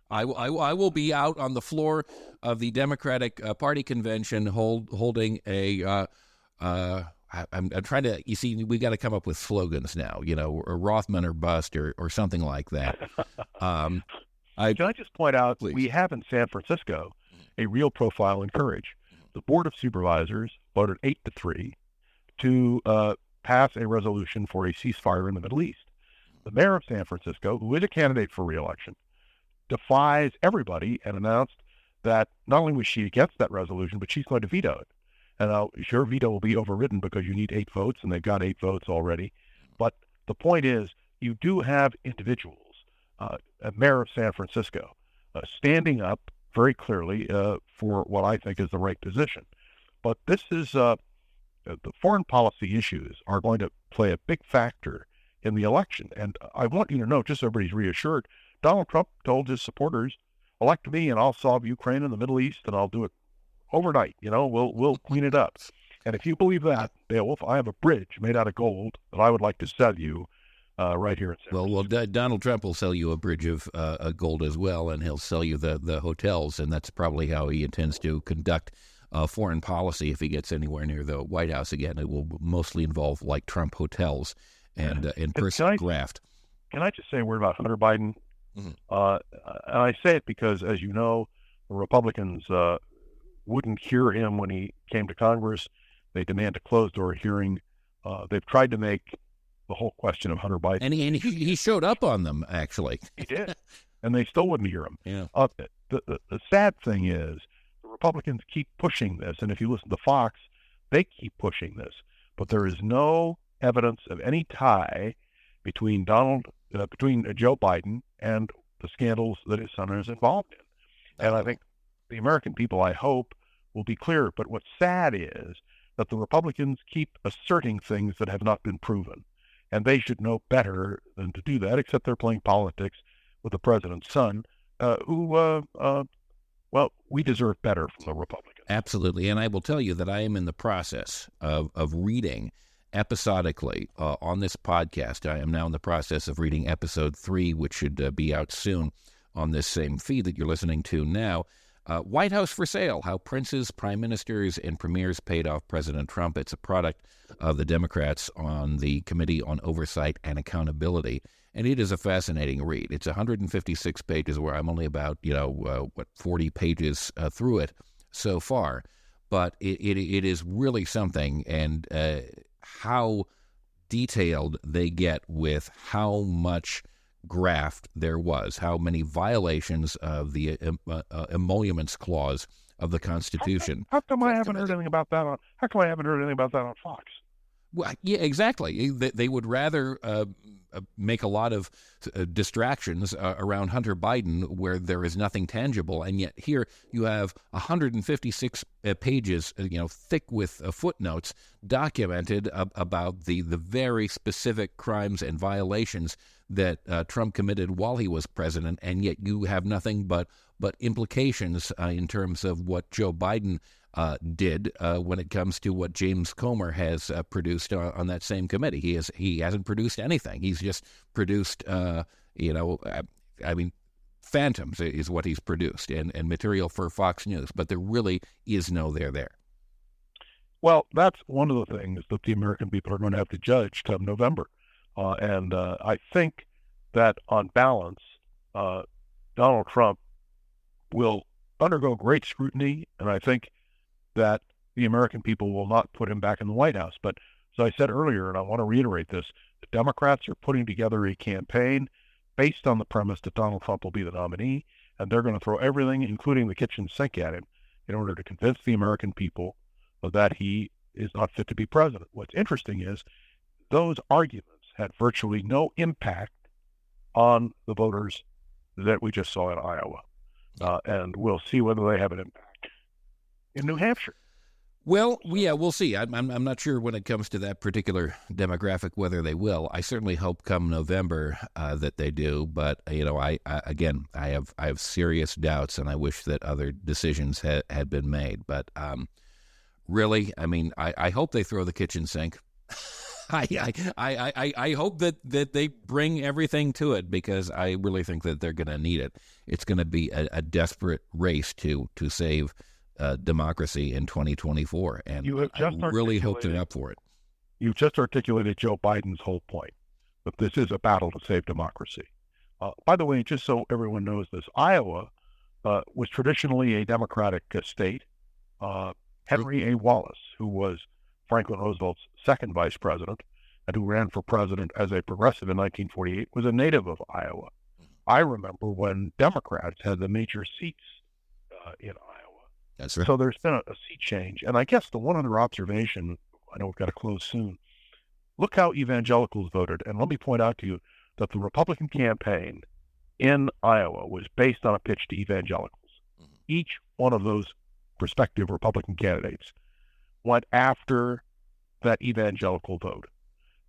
I will be out on the floor of the Democratic Party convention holding a. I'm trying to. You see, we got to come up with slogans now. Or Rothmann or bust, or something like that. Can I just point out, Please. We have in San Francisco a real profile in courage. The Board of Supervisors voted 8-3 to pass a resolution for a ceasefire in the Middle East. The mayor of San Francisco, who is a candidate for re-election, defies everybody and announced that not only was she against that resolution, but she's going to veto it. And now, sure, veto will be overridden because you need 8 votes, and they've got 8 votes already. But the point is, you do have individuals, a mayor of San Francisco, standing up very clearly for what I think is the right position. But this is the foreign policy issues are going to play a big factor in the election. And I want you to know, just so everybody's reassured, Donald Trump told his supporters, elect me and I'll solve Ukraine and the Middle East, and I'll do it overnight. We'll clean it up. And if you believe that, Beowulf, I have a bridge made out of gold that I would like to sell you right here in San Francisco. Well, Donald Trump will sell you a bridge of gold as well, and he'll sell you the hotels, and that's probably how he intends to conduct foreign policy if he gets anywhere near the White House again. It will mostly involve like Trump hotels and personal graft. Can I just say a word about Hunter Biden? Mm-hmm. And I say it because, as you know, the Republicans wouldn't hear him when he came to Congress. They demand a closed-door hearing. They've tried to make the whole question of Hunter Biden. And he showed up on them, actually. He did. And they still wouldn't hear him. Yeah. The sad thing is the Republicans keep pushing this. And if you listen to Fox, they keep pushing this. But there is no evidence of any tie between Joe Biden and the scandals that his son is involved in. And I think the American people, I hope, will be clear. But what's sad is that the Republicans keep asserting things that have not been proven. And they should know better than to do that, except they're playing politics with the president's son, who we deserve better from the Republicans. Absolutely. And I will tell you that I am in the process of reading episodically on this podcast. I am now in the process of reading episode 3, which should be out soon on this same feed that you're listening to now. White House for Sale, How Princes, Prime Ministers, and Premiers Paid Off President Trump. It's a product of the Democrats on the Committee on Oversight and Accountability, and it is a fascinating read. It's 156 pages where I'm only about, 40 pages through it so far, but it is really something, and how detailed they get with how much graft there was, how many violations of the emoluments clause of the Constitution. How come I haven't heard anything about that on Fox? Well, yeah, exactly. They would rather make a lot of distractions around Hunter Biden where there is nothing tangible, and yet here you have 156 pages, thick with footnotes documented about the very specific crimes and violations that Trump committed while he was president, and yet you have nothing but implications in terms of what Joe Biden did when it comes to what James Comer has produced on that same committee. He hasn't produced anything. He's just produced, phantoms is what he's produced, and material for Fox News. But there really is no there. Well, that's one of the things that the American people are going to have to judge come November. And I think that on balance, Donald Trump will undergo great scrutiny, and I think that the American people will not put him back in the White House. But as I said earlier, and I want to reiterate this, the Democrats are putting together a campaign based on the premise that Donald Trump will be the nominee, and they're going to throw everything, including the kitchen sink, at him in order to convince the American people that he is not fit to be president. What's interesting is those arguments had virtually no impact on the voters that we just saw in Iowa. And we'll see whether they have an impact in New Hampshire. Well, yeah, we'll see. I'm not sure when it comes to that particular demographic whether they will. I certainly hope come November that they do. But I have serious doubts, and I wish that other decisions had been made. But really, I hope they throw the kitchen sink. I hope that they bring everything to it, because I really think that they're going to need it. It's going to be a desperate race to save democracy in 2024, and I really hope they're up for it. You've just articulated Joe Biden's whole point, that this is a battle to save democracy. By the way, just so everyone knows this, Iowa was traditionally a Democratic state. Henry A. Wallace, who was Franklin Roosevelt's second vice president and who ran for president as a progressive in 1948, was a native of Iowa. I remember when Democrats had the major seats in Iowa. That's right. So there's been a seat change. And I guess the one other observation, I know we've got to close soon, look how evangelicals voted. And let me point out to you that the Republican campaign in Iowa was based on a pitch to evangelicals. Each one of those prospective Republican candidates went after that evangelical vote.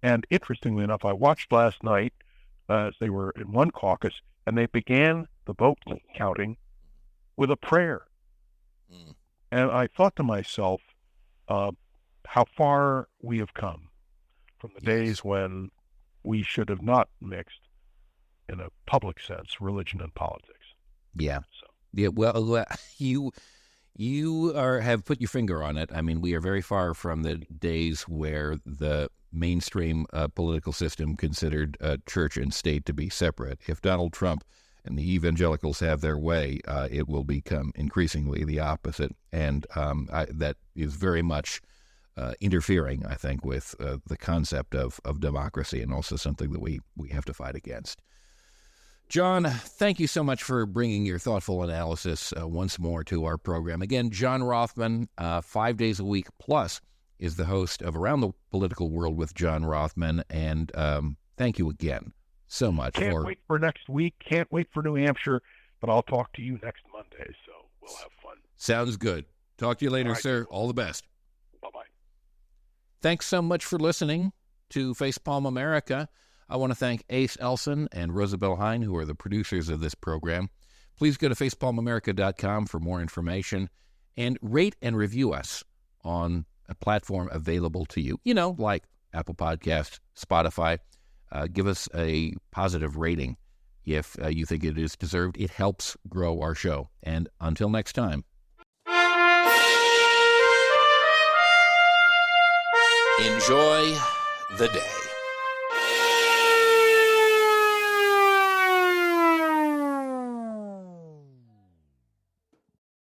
And interestingly enough, I watched last night as they were in one caucus, and they began the vote counting with a prayer. And I thought to myself, how far we have come from the days when we should have not mixed, in a public sense, religion and politics. Yeah. Yeah. Well, you have put your finger on it. I mean, we are very far from the days where the mainstream political system considered church and state to be separate. If Donald Trump and the evangelicals have their way, it will become increasingly the opposite. And that is very much interfering, I think, with the concept of democracy, and also something that we have to fight against. John, thank you so much for bringing your thoughtful analysis once more to our program. Again, John Rothmann, 5 days a week plus, is the host of Around the Political World with John Rothmann. And thank you again so much. Can't wait for next week. Can't wait for New Hampshire. But I'll talk to you next Monday, so we'll have fun. Sounds good. Talk to you later, sir. All the best. Bye-bye. Thanks so much for listening to Facepalm America. I want to thank Ace Elson and Rosabelle Hine, who are the producers of this program. Please go to facepalmamerica.com for more information, and rate and review us on a platform available to you, like Apple Podcasts, Spotify. Give us a positive rating if you think it is deserved. It helps grow our show. And until next time. Enjoy the day.